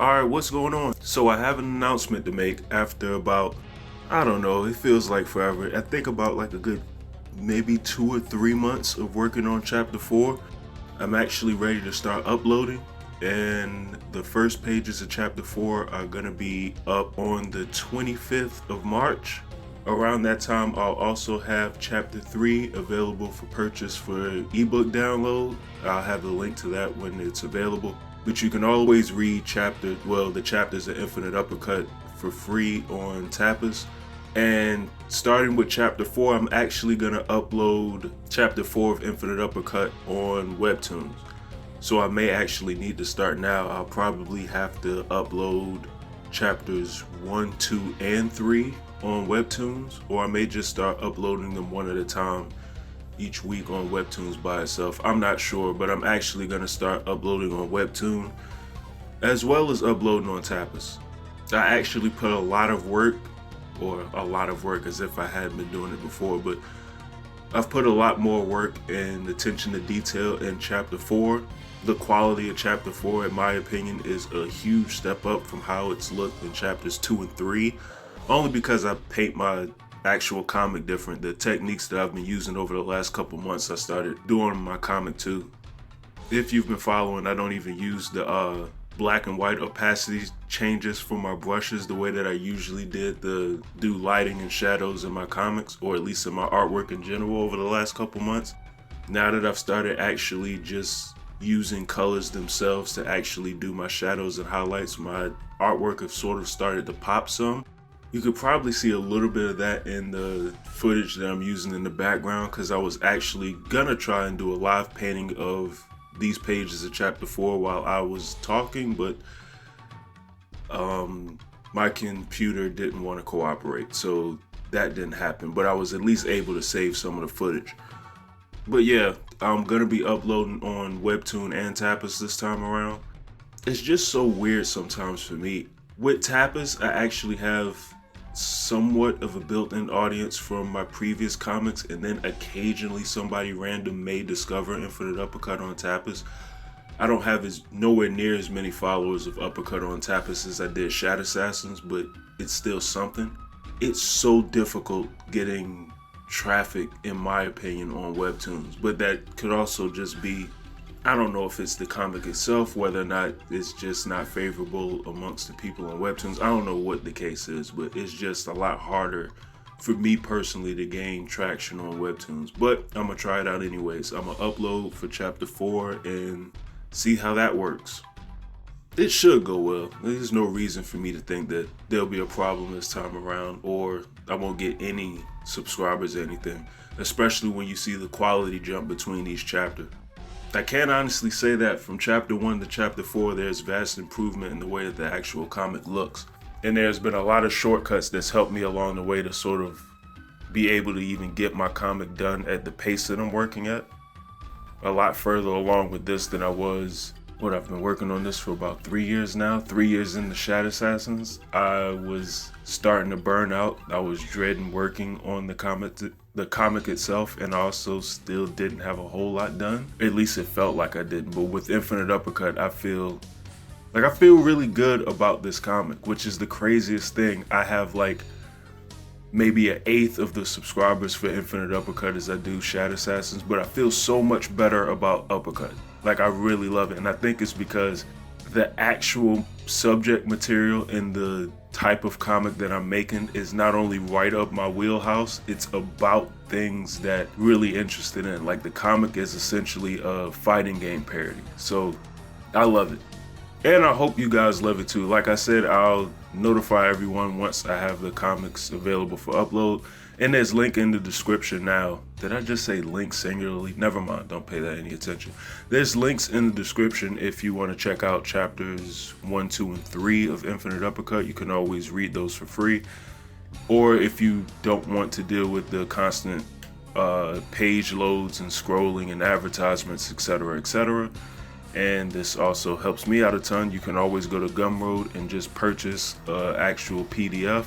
Alright, what's going on? So I have an announcement to make after about, I don't know, it feels like forever. I think about like a good maybe 2 or 3 months of working on chapter 4. I'm actually ready to start uploading, and the first pages of chapter 4 are gonna be up on the 25th of March. Around that time, I'll also have chapter 3 available for purchase for ebook download. I'll have the link to that when it's available. But you can always read the chapters of Infinite Uppercut for free on Tapas. And starting with chapter 4, I'm actually gonna upload chapter 4 of Infinite Uppercut on Webtoons. So I may actually need to start now. I'll probably have to upload chapters 1, 2, and 3 on Webtoons, or I may just start uploading them one at a time each week on Webtoons by itself. I'm not sure, but I'm actually gonna start uploading on Webtoon as well as uploading on Tapas. I actually put a lot of work as if I hadn't been doing it before, but I've put a lot more work and attention to detail in chapter 4. The quality of chapter 4, in my opinion, is a huge step up from how it's looked in chapters 2 and 3, only because I paint my actual comic different. The techniques that I've been using over the last couple months, I started doing my comic too. If you've been following, I don't even use the black and white opacity changes for my brushes the way that I usually do lighting and shadows in my comics, or at least in my artwork in general over the last couple months. Now that I've started actually just using colors themselves to actually do my shadows and highlights, my artwork have sort of started to pop some. You could probably see a little bit of that in the footage that I'm using in the background, because I was actually gonna try and do a live painting of these pages of chapter 4 while I was talking, but my computer didn't want to cooperate, so that didn't happen, but I was at least able to save some of the footage. But yeah, I'm gonna be uploading on Webtoon and Tapas this time around. It's just so weird sometimes for me. With Tapas, I actually have somewhat of a built-in audience from my previous comics, and then occasionally somebody random may discover Infinite Uppercut on Tapas. I don't have nowhere near as many followers of Uppercut on Tapas as I did Shadow Assassins, but it's still something. It's so difficult getting traffic, in my opinion, on Webtoons, but that could also just be, I don't know if it's the comic itself, whether or not it's just not favorable amongst the people on Webtoons. I don't know what the case is, but it's just a lot harder for me personally to gain traction on Webtoons. But I'm gonna try it out anyways. I'm gonna upload for chapter 4 and see how that works. It should go well. There's no reason for me to think that there'll be a problem this time around, or I won't get any subscribers or anything, especially when you see the quality jump between each chapter. I can honestly say that from chapter 1 to chapter 4, there's vast improvement in the way that the actual comic looks. And there's been a lot of shortcuts that's helped me along the way to sort of be able to even get my comic done at the pace that I'm working at. A lot further along with this than I was. I've been working on this for about 3 years now. 3 years into Shado Assassins, I was starting to burn out. I was dreading working on the comic itself, and I also still didn't have a whole lot done. At least it felt like I didn't. But with Infinite Uppercut, I feel really good about this comic, which is the craziest thing. I have like maybe 1/8 of the subscribers for Infinite Uppercut as I do Shadow Assassins, but I feel so much better about Uppercut. Like, I really love it, and I think it's because the actual subject material and the type of comic that I'm making is not only right up my wheelhouse, it's about things that I'm really interested in. Like, the comic is essentially a fighting game parody, so I love it. And I hope you guys love it too. Like I said, I'll notify everyone once I have the comics available for upload. And there's a link in the description now. Did I just say link singularly? Never mind, don't pay that any attention. There's links in the description if you want to check out chapters 1, 2, and 3 of Infinite Uppercut. You can always read those for free. Or if you don't want to deal with the constant page loads and scrolling and advertisements, etc., etc., and this also helps me out a ton, you can always go to Gumroad and just purchase actual PDF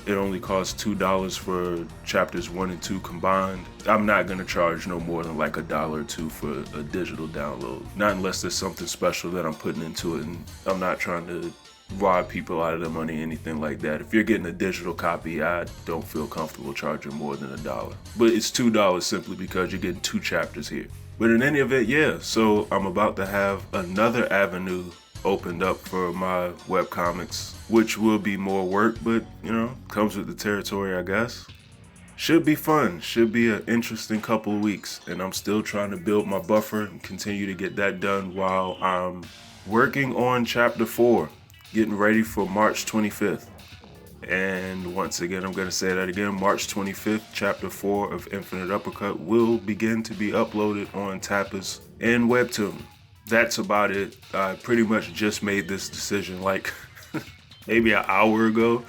It only costs $2 for chapters 1 and 2 combined. I'm not gonna charge no more than like $1 or $2 for a digital download. Not unless there's something special that I'm putting into it, and I'm not trying to rob people out of their money, anything like that. If you're getting a digital copy, I don't feel comfortable charging more than $1. But it's $2 simply because you're getting 2 chapters here. But in any event, yeah, so I'm about to have another avenue opened up for my webcomics, which will be more work, but you know, comes with the territory, I guess. Should be fun, should be an interesting couple of weeks, and I'm still trying to build my buffer and continue to get that done while I'm working on chapter 4, getting ready for March 25th. And once again, I'm going to say that again, March 25th, chapter 4 of Infinite Uppercut will begin to be uploaded on Tapas and Webtoon. That's about it. I pretty much just made this decision like maybe an hour ago.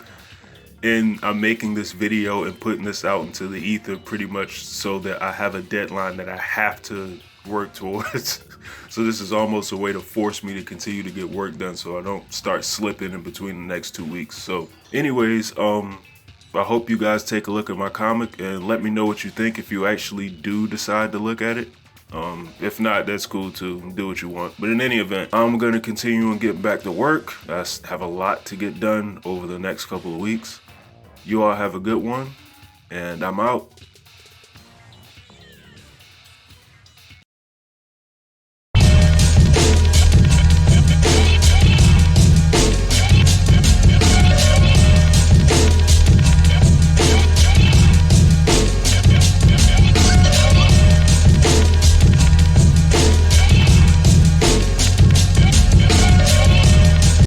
And I'm making this video and putting this out into the ether pretty much so that I have a deadline that I have to work towards. So this is almost a way to force me to continue to get work done so I don't start slipping in between the next 2 weeks. So anyways, I hope you guys take a look at my comic and let me know what you think if you actually do decide to look at it. If not, that's cool too. Do what you want. But in any event, I'm going to continue and get back to work. I have a lot to get done over the next couple of weeks. You all have a good one, and I'm out.